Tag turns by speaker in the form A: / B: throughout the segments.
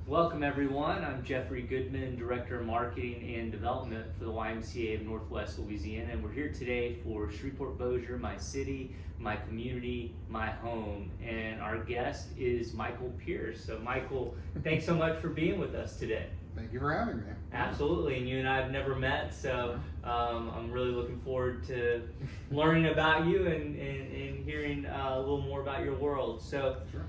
A: Welcome everyone, I'm Jeffrey Goodman, Director of Marketing and Development for the YMCA of Northwest Louisiana, and we're here today for Shreveport-Bossier, my city, my community, my home, and our guest is Michael Pierce. So Michael, thanks so much for being with us today.
B: Thank you for having me.
A: Absolutely, and you and I have never met, so I'm really looking forward to learning about you and hearing a little more about your world. So.
B: Sure.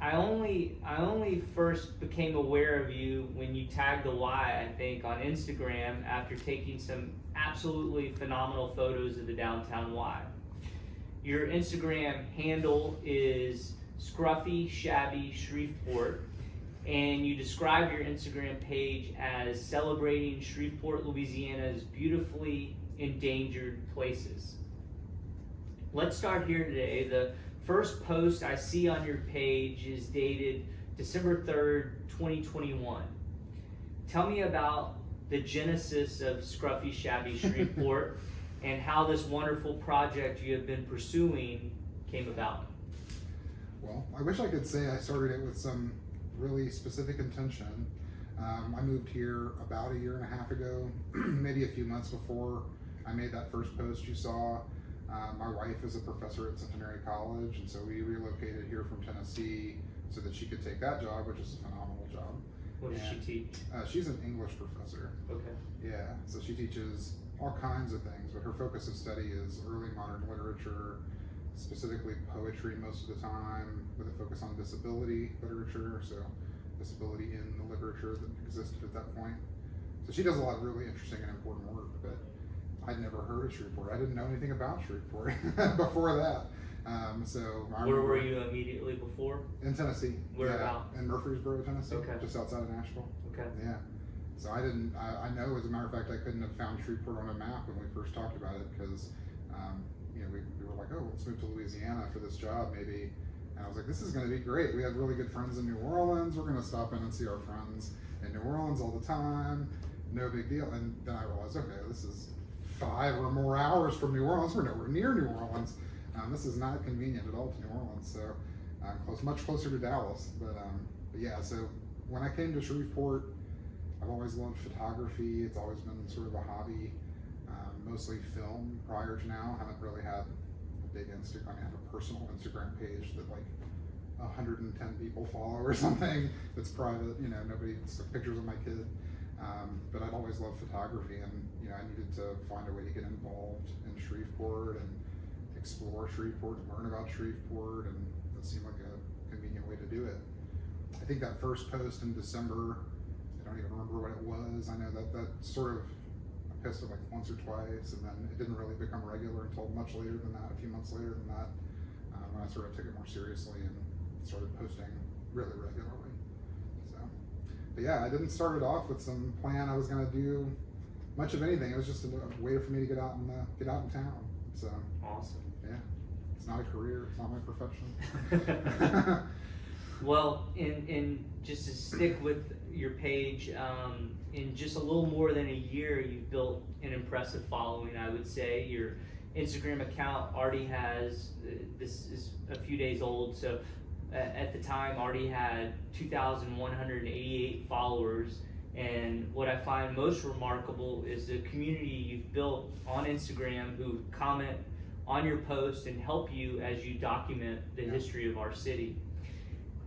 A: I only first became aware of you when you tagged the Y, I think, on Instagram after taking some absolutely phenomenal photos of the downtown Y. Your Instagram handle is Scruffyshabbyshreveport, and you describe your Instagram page as celebrating Shreveport, Louisiana's beautifully endangered places. Let's start here today. The first post I see on your page is dated December 3rd, 2021. Tell me about the genesis of Scruffyshabbyshreveport and how this wonderful project you have been pursuing came about.
B: Well, I wish I could say I started it with some really specific intention. I moved here about a year and a half ago, maybe a few months before I made that first post you saw. My wife is a professor at Centenary College, and so we relocated here from Tennessee so that she could take that job, which is a phenomenal job.
A: What does she teach?
B: She's an English professor.
A: Okay.
B: Yeah, so she teaches all kinds of things, but her focus of study is early modern literature, specifically poetry most of the time, with a focus on disability literature, so disability in the literature that existed at that point. So she does a lot of really interesting and important work, but I'd never heard of Shreveport. I didn't know anything about Shreveport before that.
A: Where were you immediately before?
B: In Tennessee.
A: Where
B: yeah,
A: about?
B: In Murfreesboro, Tennessee,
A: okay.
B: Just outside of Nashville.
A: Okay.
B: Yeah. So I know, as a matter of fact, I couldn't have found Shreveport on a map when we first talked about it because, we were like, oh, let's move to Louisiana for this job maybe. And I was like, this is going to be great. We have really good friends in New Orleans. We're going to stop in and see our friends in New Orleans all the time. No big deal. And then I realized, okay, this is 5 or more hours from New Orleans. We're nowhere near New Orleans. This is not convenient at all to New Orleans. So much closer to Dallas. But yeah, so when I came to Shreveport, I've always loved photography. It's always been sort of a hobby, mostly film prior to now. I haven't really had a big Instagram. I have a personal Instagram page that like 110 people follow or something. That's private, nobody took pictures of my kid. But I've always loved photography, and I needed to find a way to get involved in Shreveport and explore Shreveport and learn about Shreveport, and that seemed like a convenient way to do it. I think that first post in December, I don't even remember what it was. I know that sort of, I posted like once or twice, and then it didn't really become regular until much later than that, a few months later than that, when I sort of took it more seriously and started posting really regularly. But yeah, I didn't start it off with some plan I was going to do much of anything. It was just a way for me to get out in town. So
A: awesome.
B: Yeah, it's not a career. It's not my profession.
A: Well, in just to stick with your page, in just a little more than a year, you've built an impressive following. I would say your Instagram account already has. This is a few days old, so. At the time already had 2,188 followers, and what I find most remarkable is the community you've built on Instagram who comment on your post and help you as you document the history of our city.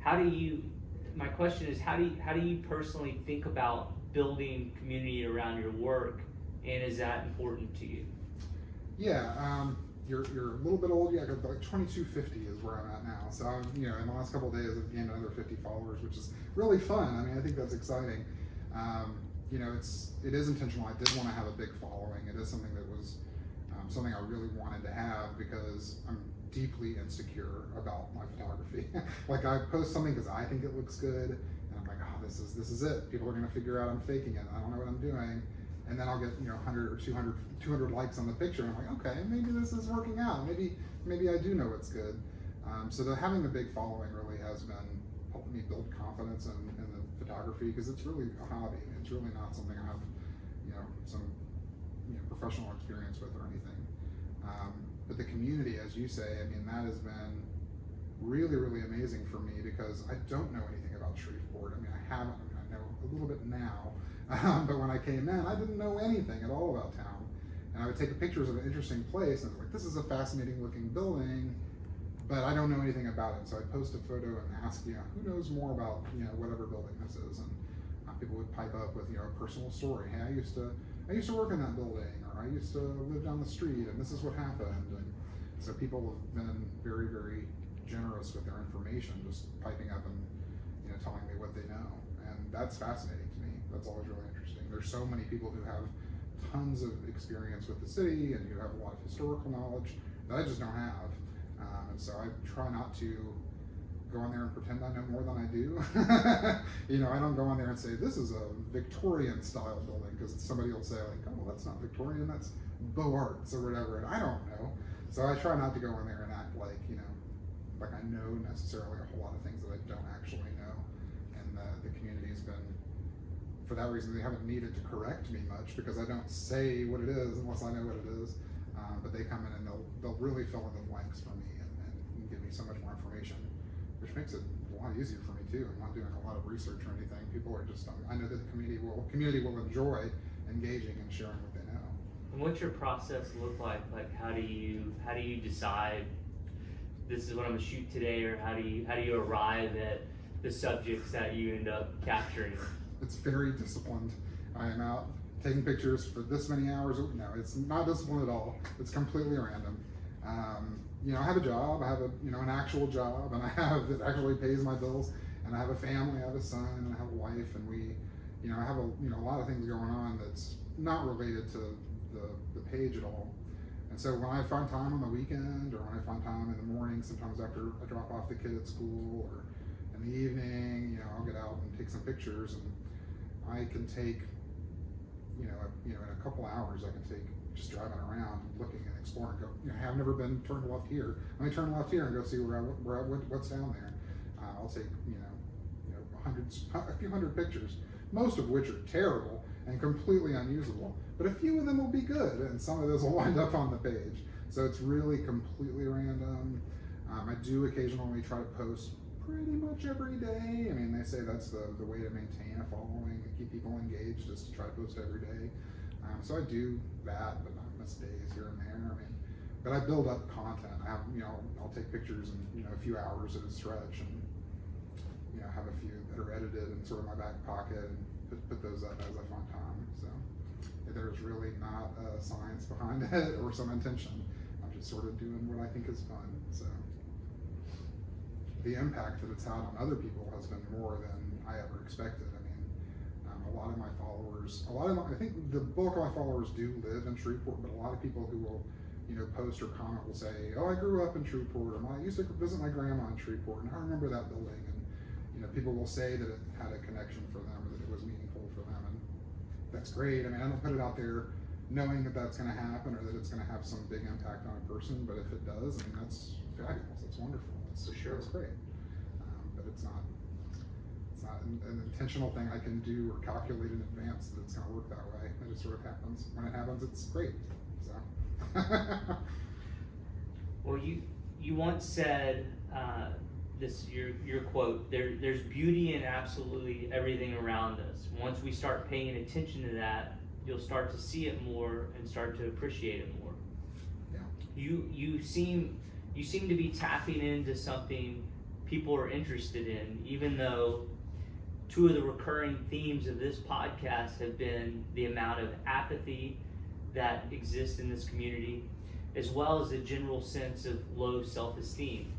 A: My question is, how do you personally think about building community around your work, and is that important to you?
B: Yeah. You're a little bit old. Yeah, like 2250 is where I'm at now. So in the last couple of days I've gained another 50 followers, which is really fun. I mean, I think that's exciting. It is intentional. I did want to have a big following. It is something that was something I really wanted to have because I'm deeply insecure about my photography. Like I post something because I think it looks good, and I'm like, oh, this is it. People are going to figure out I'm faking it. I don't know what I'm doing. And then I'll get 100 or 200 likes on the picture, and I'm like, okay, maybe this is working out. Maybe I do know it's good. So having the big following really has been helping me build confidence in the photography, because it's really a hobby. It's really not something I have some professional experience with or anything. But the community, as you say, I mean, that has been really, really amazing for me because I don't know anything about Shreveport. I mean, haven't. I mean, I know a little bit now, but when I came in, I didn't know anything at all about town. And I would take pictures of an interesting place, and I was like, this is a fascinating looking building, but I don't know anything about it. So I'd post a photo and ask, who knows more about, whatever building this is. And people would pipe up with, a personal story. Hey, I used to work in that building, or I used to live down the street, and this is what happened. And so people have been very, very generous with their information, just piping up and, telling me what they know. And that's fascinating to me. That's always really interesting. There's so many people who have tons of experience with the city and who have a lot of historical knowledge that I just don't have. And so I try not to go in there and pretend I know more than I do. I don't go in there and say, this is a Victorian style building, because somebody will say like, oh, that's not Victorian, that's Beaux Arts or whatever, and I don't know. So I try not to go in there and act like, like I know necessarily a whole lot of things that I don't actually know. And the community's been, for that reason, they haven't needed to correct me much, because I don't say what it is unless I know what it is. But they come in and they'll really fill in the blanks for me and give me so much more information, which makes it a lot easier for me too. I'm not doing a lot of research or anything. People are just, I know that the community will enjoy engaging and sharing what they know.
A: And what's your process look like? Like, how do you decide this is what I'm gonna shoot today, or how do you arrive at the subjects that you end up capturing?
B: It's very disciplined. I am out taking pictures for this many hours. No, it's not disciplined at all. It's completely random. I have a job. I have an actual job, and that actually pays my bills. And I have a family. I have a son, and I have a wife, and we, I have a lot of things going on that's not related to the page at all. And so when I find time on the weekend, or when I find time in the morning, sometimes after I drop off the kid at school, or in the evening, I'll get out and take some pictures, and I can take, in a couple hours, I can take just driving around, looking and exploring. Go, I've never been turned left here. Let me turn left here and go see what's down there. I'll take, a few hundred pictures, most of which are terrible and completely unusable, but a few of them will be good, and some of those will wind up on the page. So it's really completely random. I do occasionally try to post pretty much every day. I mean, they say that's the way to maintain a following and keep people engaged, is to try to post every day. So I do that, but not miss days here and there. I mean, but I build up content. I have, I'll take pictures in, a few hours at a stretch, and, have a few that are edited and sort of my back pocket, and put those up as I find time. So there's really not a science behind it or some intention. I'm just sort of doing what I think is fun. So the impact that it's had on other people has been more than I ever expected. I mean, a lot of my followers, I think the bulk of my followers do live in Shreveport, but a lot of people who will, post or comment will say, oh, I grew up in Shreveport, or I used to visit my grandma in Shreveport, and I remember that building. And, people will say that it had a connection for them, or that it was meaningful for them, and that's great. I mean, I don't put it out there knowing that that's going to happen, or that it's going to have some big impact on a person, but if it does, I mean, that's fabulous. That's wonderful. That's,
A: for sure.
B: That's great. But it's not an intentional thing I can do or calculate in advance that it's going to work that way. It just sort of happens. When it happens, it's great. So.
A: Well, you once said, your quote, there's beauty in absolutely everything around us. Once we start paying attention to that, you'll start to see it more and start to appreciate it more. Yeah. You seem to be tapping into something people are interested in, even though two of the recurring themes of this podcast have been the amount of apathy that exists in this community, as well as a general sense of low self-esteem.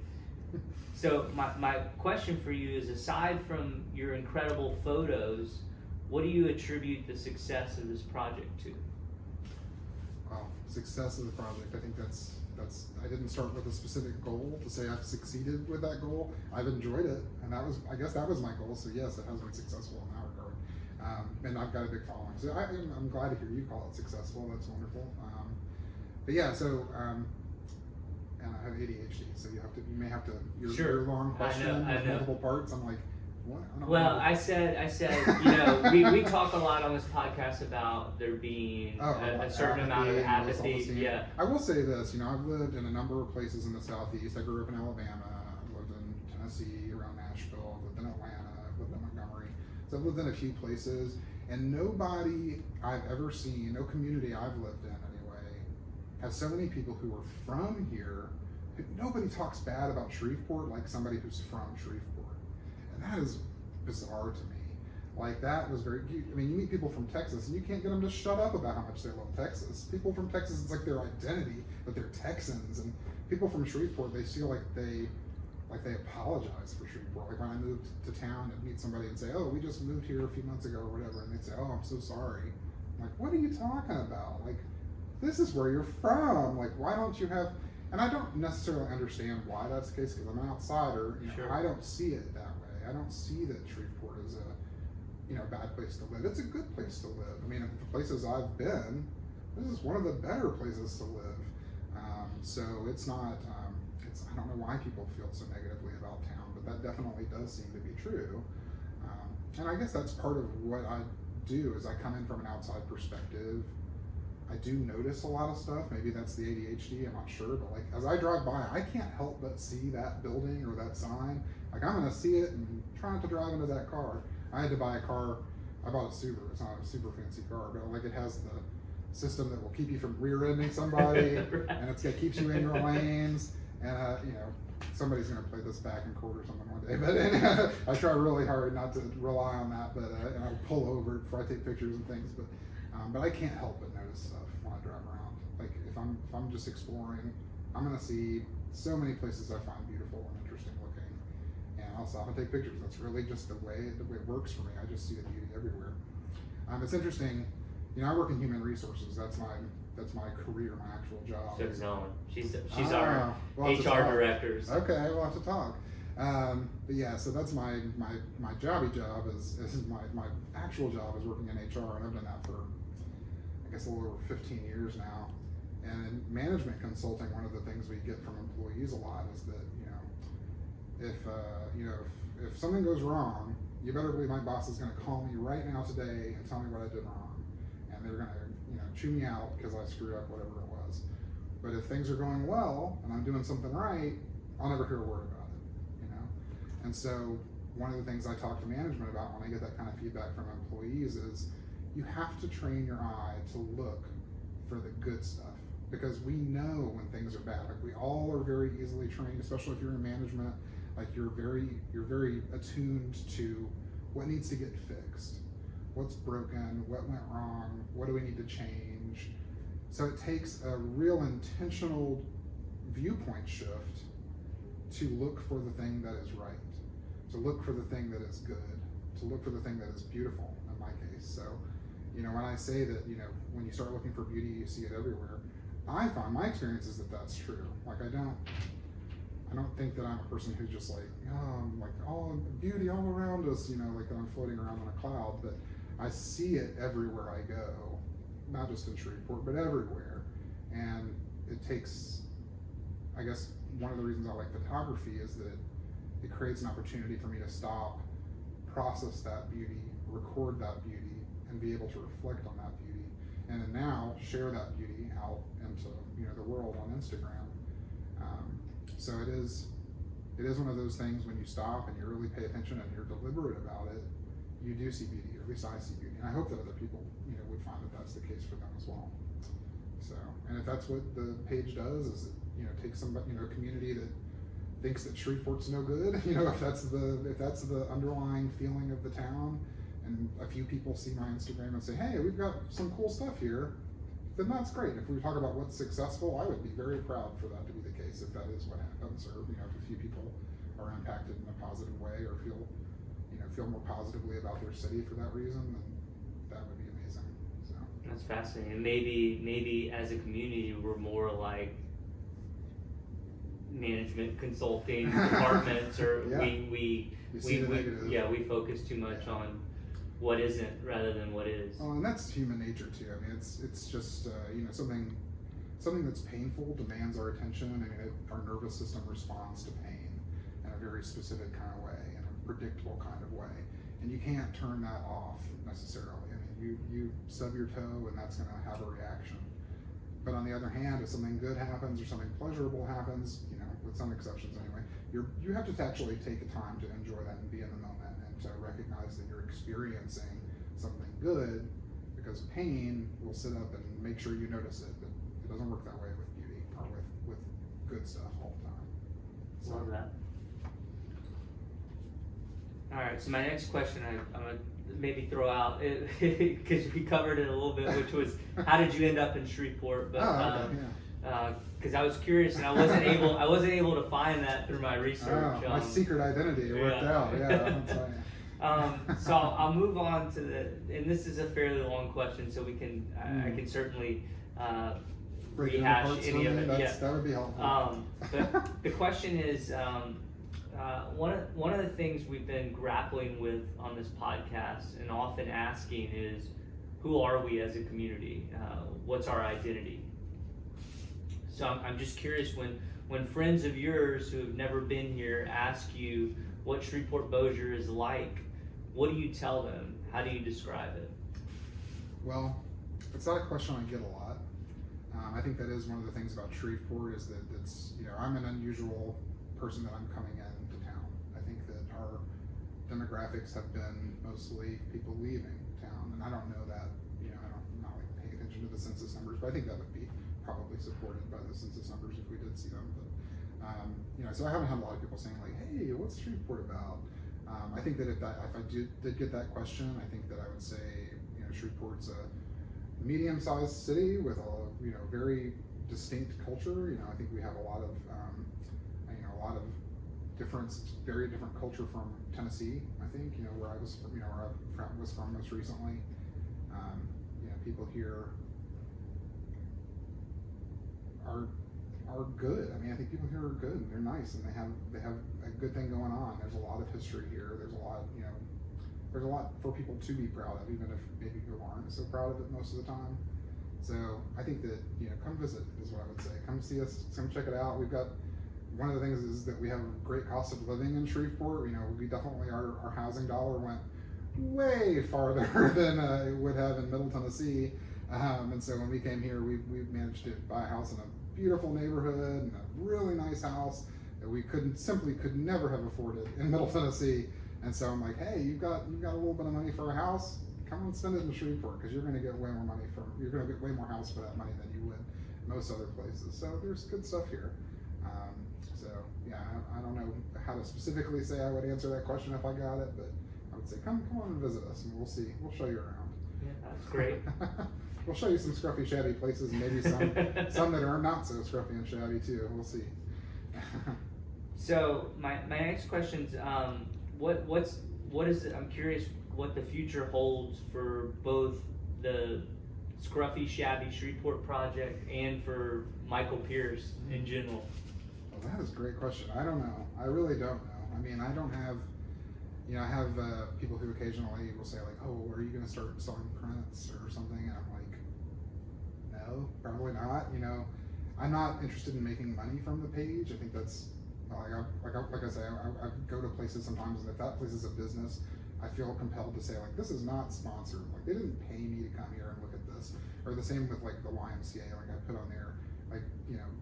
A: So my question for you is, aside from your incredible photos, what do you attribute the success of this project to?
B: Well, success of the project, I think that's I didn't start with a specific goal to say I've succeeded with that goal. I've enjoyed it, and I guess that was my goal. So yes, it has been successful in that regard. And I've got a big following. So I'm glad to hear you call it successful. That's wonderful. But yeah, so and I have ADHD, so you may have to your long question with multiple parts. I'm like, what?
A: I said, we talk a lot on this podcast about there being a certain amount of apathy. Yeah.
B: I will say this, I've lived in a number of places in the Southeast. I grew up in Alabama. I lived in Tennessee, around Nashville. I lived in Atlanta. I lived in Montgomery. So I've lived in a few places, and nobody I've ever seen, no community I've lived in anyway, has so many people who are from here. Nobody talks bad about Shreveport like somebody who's from Shreveport. And that is bizarre to me. Like, that was very, I mean, you meet people from Texas and you can't get them to shut up about how much they love Texas. People from Texas, it's like their identity, that they're Texans. And people from Shreveport, they feel like they apologize for Shreveport. Like when I moved to town and meet somebody and say, oh, we just moved here a few months ago or whatever, and they'd say, oh, I'm so sorry. I'm like, what are you talking about? Like, this is where you're from. Like, why don't you have, and I don't necessarily understand why that's the case, because I'm an outsider. You know,
A: Sure. I
B: don't see it that way. I don't see that Shreveport is a bad place to live. It's a good place to live. I mean, the places I've been, this is one of the better places to live. So it's not, I don't know why people feel so negatively about town, but that definitely does seem to be true. And I guess that's part of what I do, is I come in from an outside perspective. I do notice a lot of stuff. Maybe that's the ADHD, I'm not sure, but like as I drive by, I can't help but see that building or that sign. Like, I'm gonna see it and try not to drive into that car. I had to buy a car, I bought a Subaru, it's not a super fancy car, but like it has the system that will keep you from rear-ending somebody,
A: Right.
B: and it keeps you in your lanes, and somebody's gonna play this back in court or something one day, but I try really hard not to rely on that, but and I'll pull over before I take pictures and things, but I can't help but notice stuff when I drive around. Like if I'm just exploring, I'm gonna see so many places I find beautiful and interesting looking, and I'll stop and take pictures. That's really just the way it works for me. I just see the beauty everywhere. It's interesting. I work in human resources. That's my career, my actual job.
A: So it's Ellen. She's our HR director. So.
B: Okay, we'll have to talk. But yeah, so that's my jobby job is my actual job is working in HR, and I've done that for I guess a little over 15 years now. And in management consulting, one of the things we get from employees a lot is that if something goes wrong, you better believe my boss is going to call me right now today and tell me what I did wrong, and they're going to chew me out because I screwed up whatever it was. But if things are going well and I'm doing something right, I'll never hear a word about it. And so one of the things I talk to management about when I get that kind of feedback from employees is you have to train your eye to look for the good stuff, because we know when things are bad. Like, we all are very easily trained, especially if you're in management. Like, you're very attuned to what needs to get fixed, what's broken, what went wrong, what do we need to change. So it takes a real intentional viewpoint shift to look for the thing that is right, to look for the thing that is good, to look for the thing that is beautiful in my case. So, when I say that, when you start looking for beauty, you see it everywhere, I find my experience is that that's true. Like, I don't think that I'm a person who's just like, like all beauty all around us, like that I'm floating around on a cloud, but I see it everywhere I go, not just in Shreveport, but everywhere. And it takes, I guess, one of the reasons I like photography is that it creates an opportunity for me to stop, process that beauty, record that beauty, and be able to reflect on that beauty, and then now share that beauty out into the world on Instagram. So it is one of those things when you stop and you really pay attention and you're deliberate about it, you do see beauty, or at least I see beauty, and I hope that other people would find that that's the case for them as well. So, and if that's what the page does, is it takes somebody, a community that thinks that Shreveport's no good, if that's the underlying feeling of the town, and a few people see my Instagram and say, hey, we've got some cool stuff here, then that's great. If we talk about what's successful, I would be very proud for that to be the case, if that is what happens, or if a few people are impacted in a positive way, or feel more positively about their city for that reason, then that would be amazing. So
A: that's fascinating. Maybe as a community, we're more like management consulting departments, or
B: yeah.
A: we focus too much on what isn't rather than what is.
B: Oh, and that's human nature too. I mean, it's just something that's painful demands our attention. I mean, our nervous system responds to pain in a very specific kind of way, in a predictable kind of way, and you can't turn that off necessarily. I mean, you stub your toe, and that's going to have a reaction. But on the other hand, if something good happens or something pleasurable happens, with some exceptions anyway, you have to actually take the time to enjoy that and be in the moment and to recognize that you're experiencing something good, because pain will sit up and make sure you notice it, but it doesn't work that way with beauty or with good stuff all the time. So,
A: Love that. All right, so my next question I'm gonna maybe throw out, because we covered it a little bit, which was how did you end up in Shreveport? But because I was curious and I wasn't able to find that through my research.
B: My secret identity worked out. Yeah, I'm telling you.
A: So I'll move on to and this is a fairly long question, so we can I can certainly rehash any of it.
B: That would be helpful.
A: But the question is, one of the things we've been grappling with on this podcast and often asking is, who are we as a community? What's our identity? So I'm just curious, when friends of yours who have never been here ask you what Shreveport-Bossier is like, what do you tell them? How do you describe it?
B: Well, it's not a question I get a lot. I think that is one of the things about Shreveport is that it's, I'm an unusual person that I'm coming into town. I think that our demographics have been mostly people leaving town, and I don't know that, I'm not like paying attention to the census numbers, but I think that would be probably supported by the census numbers if we did see them. But so I haven't had a lot of people saying like, hey, what's Shreveport about? I think that if I did get that question, I think that I would say, Shreveport's a medium-sized city with a very distinct culture. I think we have a lot of very different culture from Tennessee. I think where I was from most recently. People here are good. I think people here are good and they're nice and they have a good thing going on. There's a lot of history here. There's a lot for people to be proud of, even if maybe people aren't so proud of it most of the time. So I think that come visit is what I would say. Come see us. Come check it out. We've got one of the things is that we have a great cost of living in Shreveport. We definitely our housing dollar went way farther than it would have in Middle Tennessee. And so when we came here, we managed to buy a house in a beautiful neighborhood and a really nice house that we could never have afforded in Middle Tennessee. And so I'm like, hey, you've got a little bit of money for a house, come and spend it in Shreveport, because you're going to get way more house for that money than you would most other places. So there's good stuff here. I don't know how to specifically say I would answer that question if I got it, but I would say come on and visit us and we'll show you around.
A: Yeah, that's great.
B: We'll show you some scruffy, shabby places, and maybe some that are not so scruffy and shabby too. We'll see.
A: So my next question's what is it? I'm curious what the future holds for both the Scruffyshabbyshreveport project and for Michael Pierce in general.
B: Well, that is a great question. I don't know. I really don't know. I don't have. I have people who occasionally will say like, "Oh, are you going to start selling prints or something?" And I'm like, "No, probably not." I'm not interested in making money from the page. I think that's like I say, I go to places sometimes, and if that place is a business, I feel compelled to say like, "This is not sponsored. Like they didn't pay me to come here and look at this." Or the same with like the YMCA. Like I put on there, like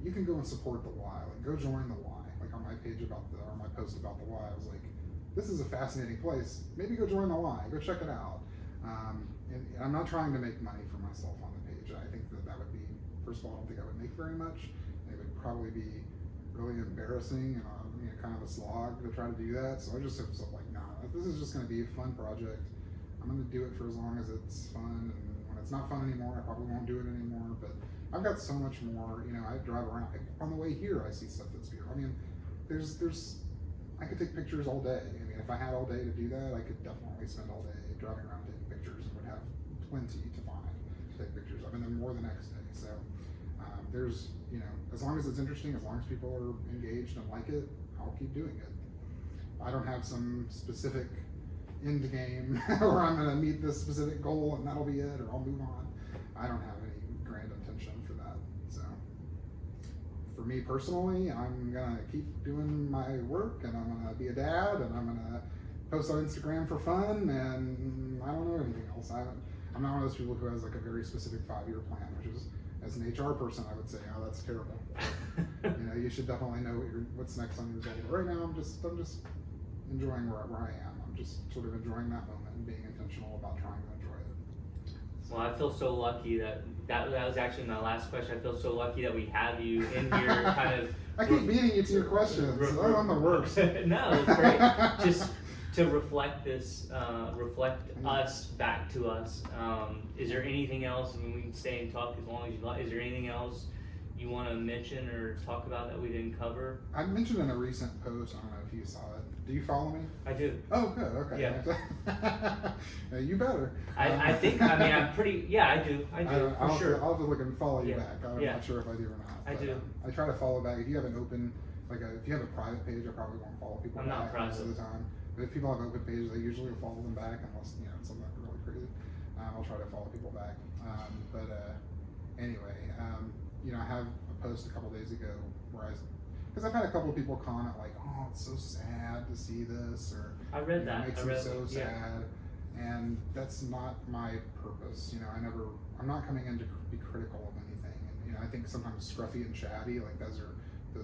B: you can go and support the Y. Like go join the Y. Like on my page or my post about the Y, I was like, this is a fascinating place. Maybe go join the Y. Go check it out. And I'm not trying to make money for myself on the page. I think that would be, first of all, I don't think I would make very much. It would probably be really embarrassing and kind of a slog to try to do that. So I just have like, nah, this is just going to be a fun project. I'm going to do it for as long as it's fun. And when it's not fun anymore, I probably won't do it anymore. But I've got so much more. I drive around. On the way here, I see stuff that's beautiful. I could take pictures all day. If I had all day to do that, I could definitely spend all day driving around taking pictures and would have plenty to find to take pictures of, and then more the next day. So there's, as long as it's interesting, as long as people are engaged and like it, I'll keep doing it. I don't have some specific end game where I'm going to meet this specific goal and that'll be it, or I'll move on. I don't have any grand intention for that. So for me personally, I'm gonna keep doing my work, and I'm gonna be a dad, and I'm gonna post on Instagram for fun, and I don't know anything else. I'm not one of those people who has like a very specific 5-year plan, which is, as an HR person, I would say, oh, that's terrible. You should definitely know what's next on your goal. But right now, I'm just enjoying where I am. I'm just sort of enjoying that moment and being intentional about trying to enjoy it.
A: Well, I feel so lucky that was actually my last question. I feel so lucky that we have you in here, kind of.
B: I keep beating you to your questions. I'm the worst.
A: No, it's great. Just to reflect this, reflect us back to us. Is there anything else? I mean, we can stay and talk as long as you like. Is there anything else you want to mention or talk about that we didn't cover?
B: I mentioned in a recent post, I don't know if you saw it. Do you follow me?
A: I do.
B: Oh, good. Okay.
A: Yeah.
B: You better.
A: I think, I mean, I'm pretty, yeah, I do, for sure.
B: I'll have to look and follow you
A: Yeah.
B: back. I'm not sure if I do or not.
A: I do.
B: I try to follow back. If you have an open, if you have a private page, I probably won't follow people
A: I'm not
B: back most
A: private.
B: of the time. But if people have open pages, I usually will follow them back unless, it's something really crazy. I'll try to follow people back. Anyway, I have a post a couple days ago where because I've had a couple of people comment like, "Oh, it's so sad to see this," or
A: I read that.
B: It makes me so sad, and that's not my purpose. I'm not coming in to be critical of anything. And I think sometimes scruffy and shabby, like those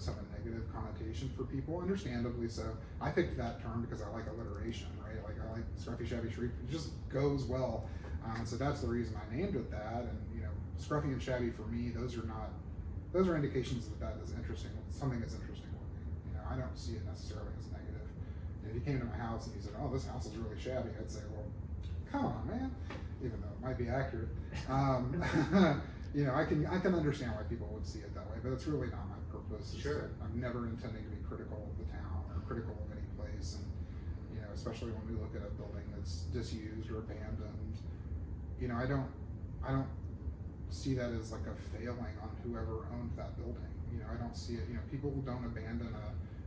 B: have a negative connotation for people, understandably so. I picked that term because I like alliteration, right? Like I like Scruffyshabbyshreveport. It just goes well, so that's the reason I named it that. And scruffy and shabby for me, those are indications that is interesting. Something is interesting looking. I don't see it necessarily as negative. If you came to my house and you said, "Oh, this house is really shabby," I'd say, "Well, come on, man," even though it might be accurate. I can understand why people would see it that way, but it's really not my purpose.
A: Sure.
B: I'm never intending to be critical of the town or critical of any place, and especially when we look at a building that's disused or abandoned. I don't see that as like a failing on whoever owned that building. I don't see it. People don't abandon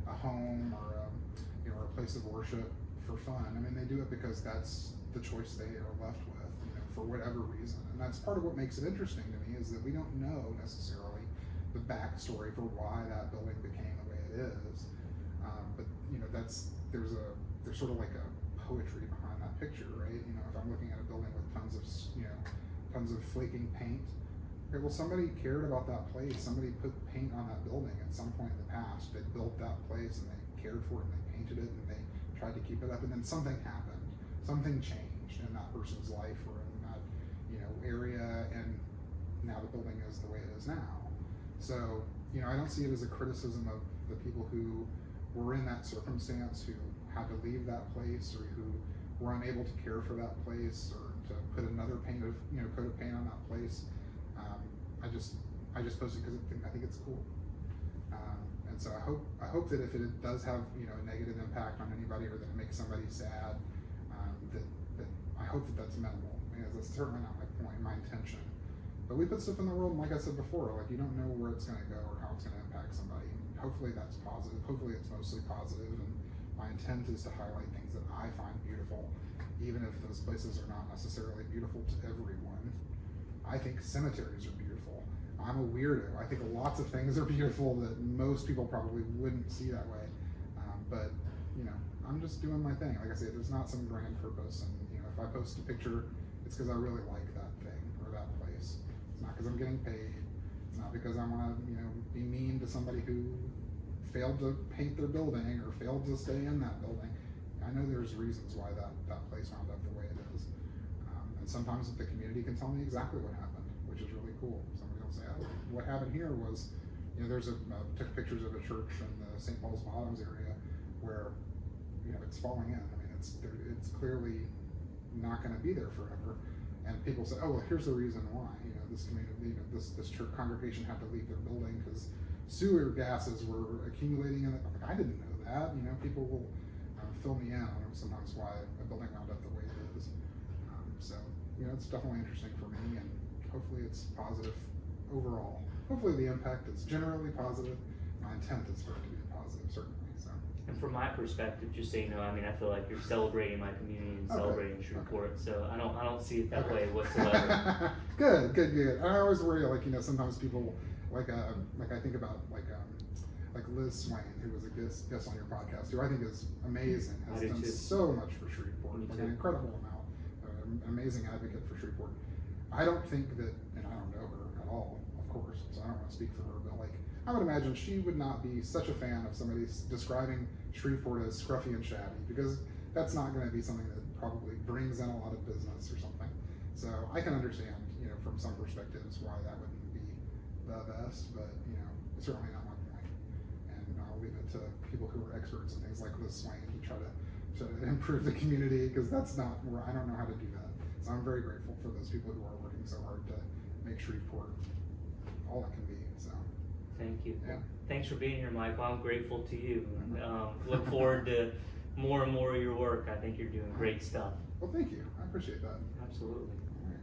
B: a home or a place of worship for fun. I mean, they do it because that's the choice they are left with, for whatever reason. And that's part of what makes it interesting to me, is that we don't know necessarily the backstory for why that building became the way it is. But there's sort of like a poetry behind that picture, right? If I'm looking at a building with tons of flaking paint, okay, well, somebody cared about that place. Somebody put paint on that building at some point in the past. They built that place and they cared for it and they painted it and they tried to keep it up, and then something happened. Something changed in that person's life or in that area, and now the building is the way it is now. So I don't see it as a criticism of the people who were in that circumstance, who had to leave that place, or who were unable to care for that place, or to put another coat of paint on that place. I just posted because I think it's cool, and so I hope that if it does have a negative impact on anybody, or that it makes somebody sad, that I hope that that's minimal, because that's certainly not my point, my intention. But we put stuff in the world, and like I said before, like you don't know where it's going to go or how it's going to impact somebody. Hopefully that's positive. Hopefully it's mostly positive, and my intent is to highlight things that I find beautiful, even if those places are not necessarily beautiful to everyone. I think cemeteries are beautiful. I'm a weirdo. I think lots of things are beautiful that most people probably wouldn't see that way. But I'm just doing my thing. Like I said, there's not some grand purpose. And if I post a picture, it's because I really like that thing or that place. It's not because I'm getting paid. It's not because I want to be mean to somebody who failed to paint their building or failed to stay in that building. I know there's reasons why that place wound up the way it is. And sometimes the community can tell me exactly what happened, which is really cool. Somebody will say, "Oh, what happened here was, took pictures of a church in the St. Paul's Bottoms area where, it's falling in. I mean, it's clearly not going to be there forever." And people say, "Oh, well, here's the reason why. This community, this church congregation had to leave their building because sewer gases were accumulating in it." I'm like, I didn't know that. People will fill me in on sometimes why a building wound up the way it is. It's definitely interesting for me, and hopefully it's positive overall. Hopefully the impact is generally positive. My intent is for it to be positive, certainly. So.
A: And from my perspective, just so you know, I mean, I feel like you're celebrating my community and celebrating Shreveport, so I don't see it that way whatsoever.
B: Good. I always worry, sometimes people, I think about like Liz Swain, who was a guest on your podcast, who I think is amazing, has done so much for Shreveport, an incredible amount, an amazing advocate for Shreveport. I don't think that, and I don't know her at all, of course, so I don't want to speak for her, but I would imagine she would not be such a fan of somebody describing Shreveport as scruffy and shabby, because that's not going to be something that probably brings in a lot of business or something. So I can understand, you know, from some perspectives why that wouldn't be the best, but you know, it's certainly not my point. And I'll leave it to people who are experts in things like this, Swain, to try to improve the community, because that's not where I don't know how to do that. So I'm very grateful for those people who are working so hard to make Shreveport all it can be. So
A: thank you.
B: Yeah.
A: Thanks for being here, Michael. I'm grateful to you. Look forward to more and more of your work. I think you're doing great stuff.
B: Well, thank you. I appreciate that.
A: Absolutely.
B: All right.